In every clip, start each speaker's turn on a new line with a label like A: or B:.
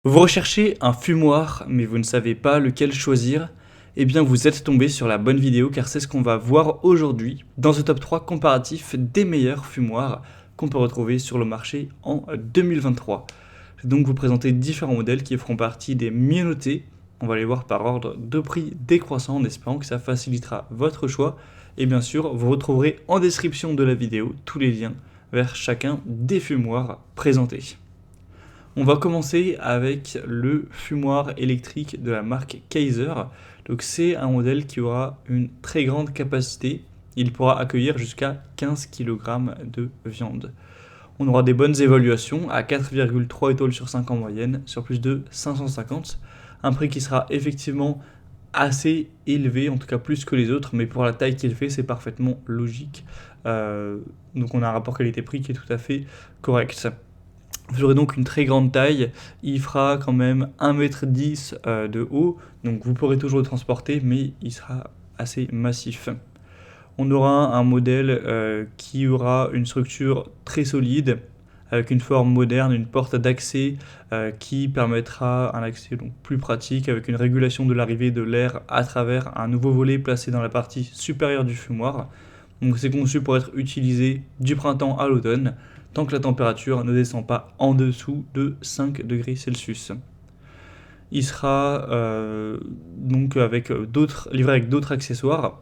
A: Vous recherchez un fumoir, mais vous ne savez pas lequel choisir? Eh bien, vous êtes tombé sur la bonne vidéo car c'est ce qu'on va voir aujourd'hui dans ce top 3 comparatif des meilleurs fumoirs qu'on peut retrouver sur le marché en 2023. Je vais donc vous présenter différents modèles qui feront partie des mieux notés. On va les voir par ordre de prix décroissant en espérant que ça facilitera votre choix. Et bien sûr, vous retrouverez en description de la vidéo tous les liens vers chacun des fumoirs présentés. On va commencer avec le fumoir électrique de la marque Kaiser. Donc c'est un modèle qui aura une très grande capacité. Il pourra accueillir jusqu'à 15 kg de viande. On aura des bonnes évaluations à 4,3 étoiles sur 5 en moyenne sur plus de 550. Un prix qui sera effectivement assez élevé, en tout cas plus que les autres, mais pour la taille qu'il fait, c'est parfaitement logique. Donc on a un rapport qualité-prix qui est tout à fait correct. Vous aurez donc une très grande taille, il fera quand même 1,10 m de haut, donc vous pourrez toujours le transporter, mais il sera assez massif. On aura un modèle qui aura une structure très solide, avec une forme moderne, une porte d'accès qui permettra un accès donc plus pratique, avec une régulation de l'arrivée de l'air à travers un nouveau volet placé dans la partie supérieure du fumoir. Donc c'est conçu pour être utilisé du printemps à l'automne, tant que la température ne descend pas en dessous de 5 degrés Celsius. Il sera donc livré avec d'autres accessoires.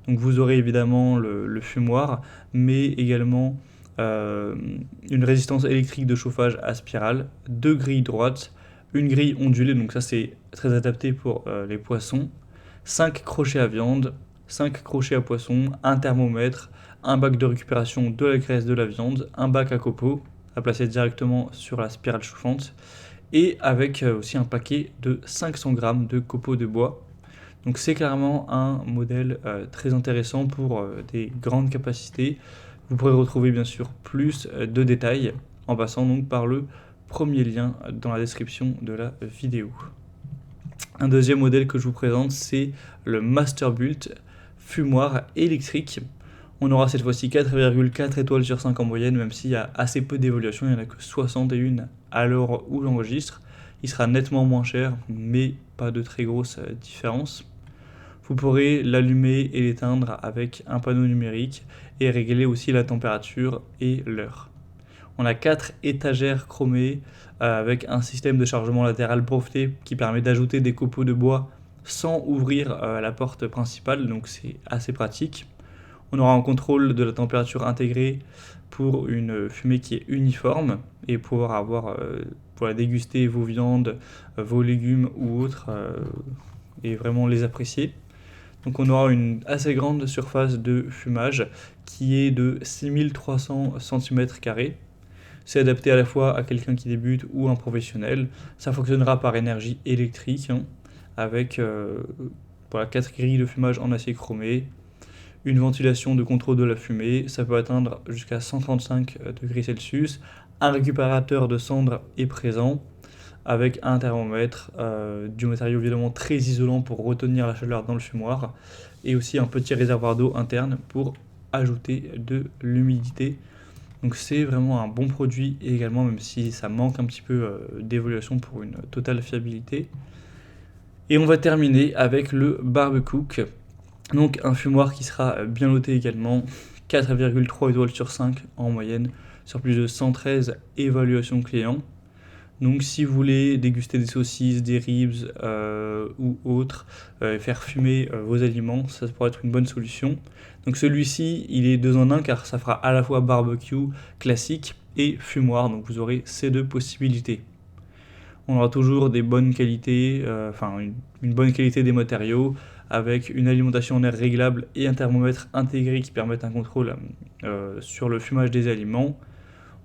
A: Donc vous aurez évidemment le fumoir, mais également une résistance électrique de chauffage à spirale, 2 grilles droites, une grille ondulée, donc ça c'est très adapté pour les poissons, 5 crochets à viande, 5 crochets à poisson, un thermomètre, un bac de récupération de la graisse de la viande, un bac à copeaux à placer directement sur la spirale chauffante, et avec aussi un paquet de 500 grammes de copeaux de bois. Donc c'est clairement un modèle très intéressant pour des grandes capacités. Vous pourrez retrouver bien sûr plus de détails en passant donc par le premier lien dans la description de la vidéo. Un deuxième modèle que je vous présente, c'est le Masterbuilt fumoir électrique. On aura cette fois-ci 4,4 étoiles sur 5 en moyenne, même s'il y a assez peu d'évolution, il n'y en a que 61 à l'heure où j'enregistre. Il sera nettement moins cher, mais pas de très grosse différence. Vous pourrez l'allumer et l'éteindre avec un panneau numérique et régler aussi la température et l'heure. On a 4 étagères chromées avec un système de chargement latéral breveté qui permet d'ajouter des copeaux de bois sans ouvrir la porte principale, donc c'est assez pratique. On aura un contrôle de la température intégré pour une fumée qui est uniforme et pouvoir déguster vos viandes, vos légumes ou autres et vraiment les apprécier. Donc on aura une assez grande surface de fumage qui est de 6300 cm². C'est adapté à la fois à quelqu'un qui débute ou un professionnel. Ça fonctionnera par énergie électrique avec 4 grilles de fumage en acier chromé, une ventilation de contrôle de la fumée, ça peut atteindre jusqu'à 135 degrés Celsius, un récupérateur de cendres est présent, avec un thermomètre, du matériau évidemment très isolant pour retenir la chaleur dans le fumoir, et aussi un petit réservoir d'eau interne pour ajouter de l'humidité. Donc c'est vraiment un bon produit, et également même si ça manque un petit peu d'évaluation pour une totale fiabilité. Et on va terminer avec le Barbecook. Donc un fumoir qui sera bien noté également, 4,3 étoiles sur 5 en moyenne, sur plus de 113 évaluations clients. Donc si vous voulez déguster des saucisses, des ribs ou autres, faire fumer vos aliments, ça pourrait être une bonne solution. Donc celui-ci, il est 2 en 1 car ça fera à la fois barbecue classique et fumoir, donc vous aurez ces deux possibilités. On aura toujours des bonnes qualités, une bonne qualité des matériaux, avec une alimentation en air réglable et un thermomètre intégré qui permettent un contrôle sur le fumage des aliments.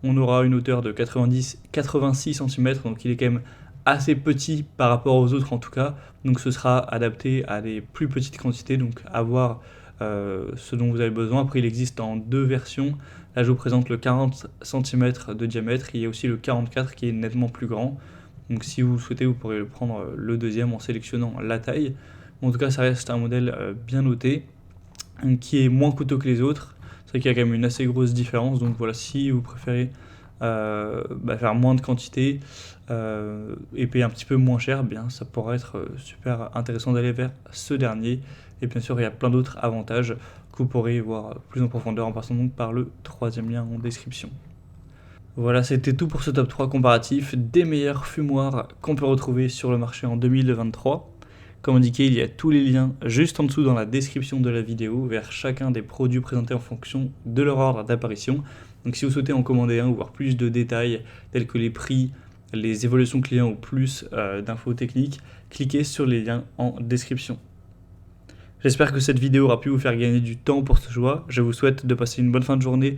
A: On aura une hauteur de 86 cm, donc il est quand même assez petit par rapport aux autres en tout cas, donc ce sera adapté à des plus petites quantités, donc à voir ce dont vous avez besoin. Après il existe en 2 versions, là je vous présente le 40 cm de diamètre, il y a aussi le 44 qui est nettement plus grand, donc si vous le souhaitez vous pourrez le prendre le deuxième en sélectionnant la taille. En tout cas ça reste un modèle bien noté, qui est moins coûteux que les autres. C'est vrai qu'il y a quand même une assez grosse différence, donc voilà, si vous préférez faire moins de quantité et payer un petit peu moins cher, bien ça pourrait être super intéressant d'aller vers ce dernier. Et bien sûr, il y a plein d'autres avantages que vous pourrez voir plus en profondeur en passant donc par le troisième lien en description. Voilà, c'était tout pour ce top 3 comparatif des meilleurs fumoirs qu'on peut retrouver sur le marché en 2023. Comme indiqué, il y a tous les liens juste en dessous dans la description de la vidéo vers chacun des produits présentés en fonction de leur ordre d'apparition. Donc si vous souhaitez en commander un ou voir plus de détails tels que les prix, les évolutions clients ou plus d'infos techniques, cliquez sur les liens en description. J'espère que cette vidéo aura pu vous faire gagner du temps pour ce choix. Je vous souhaite de passer une bonne fin de journée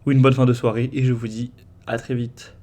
A: ou une bonne fin de soirée et je vous dis à très vite.